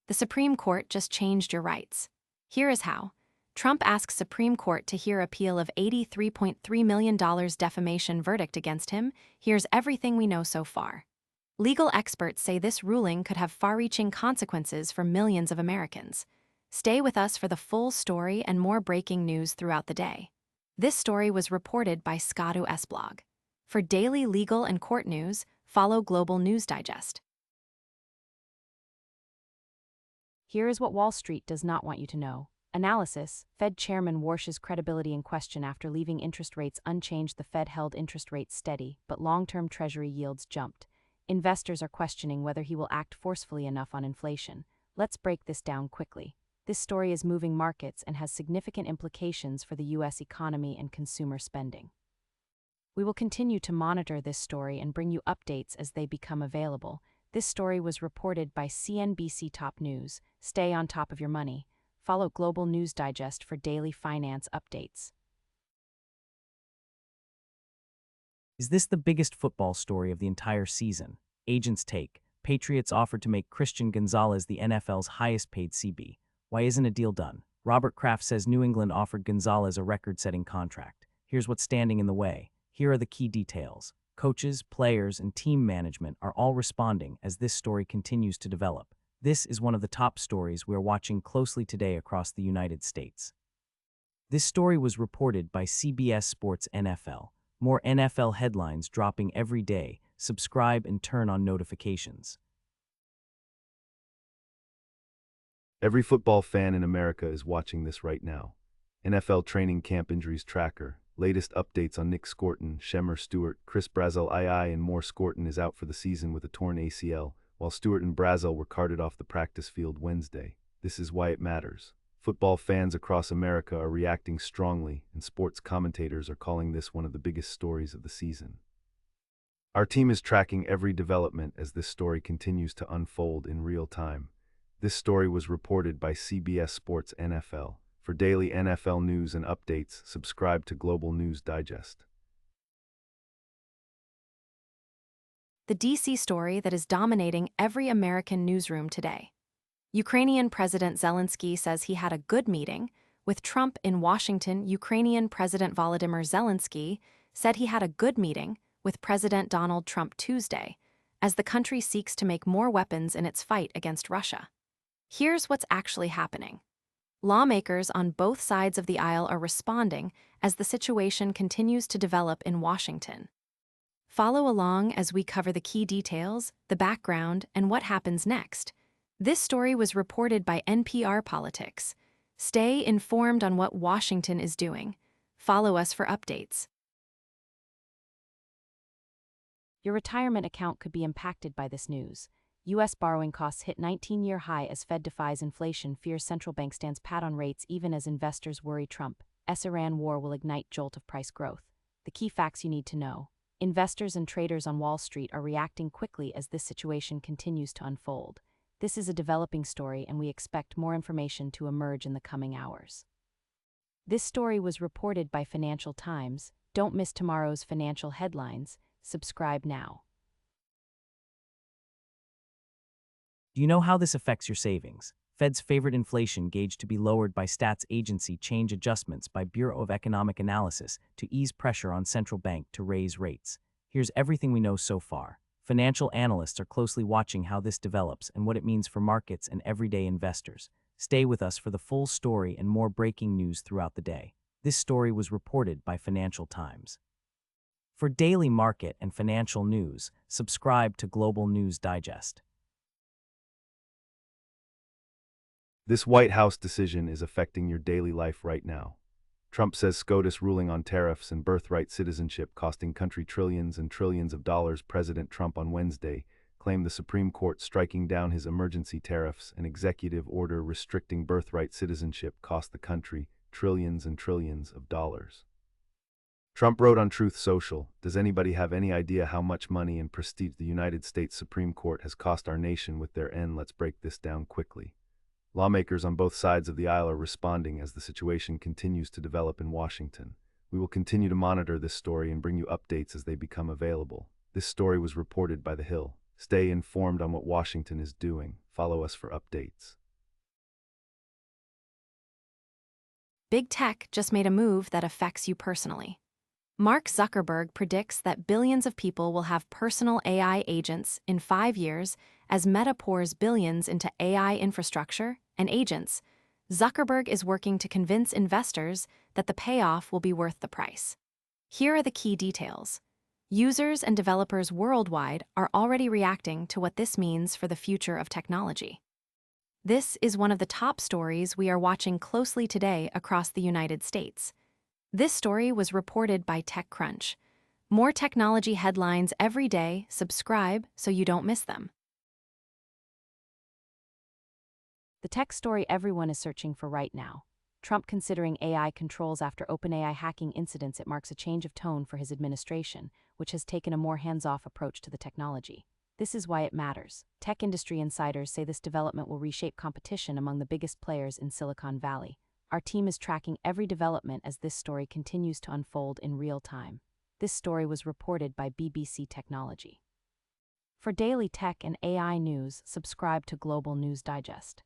The Supreme Court just changed your rights. Here is how. Trump asks Supreme Court to hear appeal of $83.3 million defamation verdict against him. Here's everything we know so far. Legal experts say this ruling could have far-reaching consequences for millions of Americans. Stay with us for the full story and more breaking news throughout the day. This story was reported by Scotto S. Blog. For daily legal and court news, follow Global News Digest. Here is what Wall Street does not want you to know. Analysis: Fed Chairman Warsh's credibility in question after leaving interest rates unchanged. The Fed held interest rates steady, but long-term Treasury yields jumped. Investors are questioning whether he will act forcefully enough on inflation. Let's break this down quickly. This story is moving markets and has significant implications for the U.S. economy and consumer spending. We will continue to monitor this story and bring you updates as they become available. This story was reported by CNBC Top News. Stay on top of your money. Follow Global News Digest for daily finance updates. Is this the biggest football story of the entire season? Agents take. Patriots offered to make Christian Gonzalez the NFL's highest-paid CB. Why isn't a deal done? Robert Kraft says New England offered Gonzalez a record-setting contract. Here's what's standing in the way. Here are the key details. Coaches, players, and team management are all responding as this story continues to develop. This is one of the top stories we're watching closely today across the United States. This story was reported by CBS Sports NFL. More NFL headlines dropping every day. Subscribe and turn on notifications. Every football fan in America is watching this right now. NFL Training Camp Injuries Tracker. Latest updates on Nick Scorton, Shemar Stewart, Chris Brazzell II and more. Scorton is out for the season with a torn ACL, while Stewart and Brazzell were carted off the practice field Wednesday. This is why it matters. Football fans across America are reacting strongly, and sports commentators are calling this one of the biggest stories of the season. Our team is tracking every development as this story continues to unfold in real time. This story was reported by CBS Sports NFL. For daily NFL news and updates, subscribe to Global News Digest. The DC story that is dominating every American newsroom today. Ukrainian President Zelensky says he had a good meeting with Trump in Washington. Ukrainian President Volodymyr Zelensky said he had a good meeting with President Donald Trump Tuesday as the country seeks to make more weapons in its fight against Russia. Here's what's actually happening. Lawmakers on both sides of the aisle are responding as the situation continues to develop in Washington. Follow along as we cover the key details, the background, and what happens next. This story was reported by NPR Politics. Stay informed on what Washington is doing. Follow us for updates. Your retirement account could be impacted by this news. U.S. borrowing costs hit 19-year high as Fed defies inflation, fears central bank stands pat on rates even as investors worry Trump's Iran war will ignite jolt of price growth. The key facts you need to know. Investors and traders on Wall Street are reacting quickly as this situation continues to unfold. This is a developing story and we expect more information to emerge in the coming hours. This story was reported by Financial Times. Don't miss tomorrow's financial headlines. Subscribe now. Do you know how this affects your savings? Fed's favorite inflation gauge to be lowered by stats agency change adjustments by Bureau of Economic Analysis to ease pressure on central bank to raise rates. Here's everything we know so far. Financial analysts are closely watching how this develops and what it means for markets and everyday investors. Stay with us for the full story and more breaking news throughout the day. This story was reported by Financial Times. For daily market and financial news, subscribe to Global News Digest. This White House decision is affecting your daily life right now. Trump says SCOTUS ruling on tariffs and birthright citizenship costing country trillions and trillions of dollars. President Trump on Wednesday claimed the Supreme Court striking down his emergency tariffs and executive order restricting birthright citizenship cost the country trillions and trillions of dollars. Trump wrote on Truth Social, "Does anybody have any idea how much money and prestige the United States Supreme Court has cost our nation with their end? Let's break this down quickly." Lawmakers on both sides of the aisle are responding as the situation continues to develop in Washington. We will continue to monitor this story and bring you updates as they become available. This story was reported by The Hill. Stay informed on what Washington is doing. Follow us for updates. Big tech just made a move that affects you personally. Mark Zuckerberg predicts that billions of people will have personal AI agents in 5 years as Meta pours billions into AI infrastructure and agents. Zuckerberg is working to convince investors that the payoff will be worth the price. Here are the key details. Users and developers worldwide are already reacting to what this means for the future of technology. This is one of the top stories we are watching closely today across the United States. This story was reported by TechCrunch. More technology headlines every day. Subscribe so you don't miss them. The tech story everyone is searching for right now. Trump considering AI controls after OpenAI hacking incidents. It marks a change of tone for his administration, which has taken a more hands-off approach to the technology. This is why it matters. Tech industry insiders say this development will reshape competition among the biggest players in Silicon Valley. Our team is tracking every development as this story continues to unfold in real time. This story was reported by BBC Technology. For daily tech and AI news, subscribe to Global News Digest.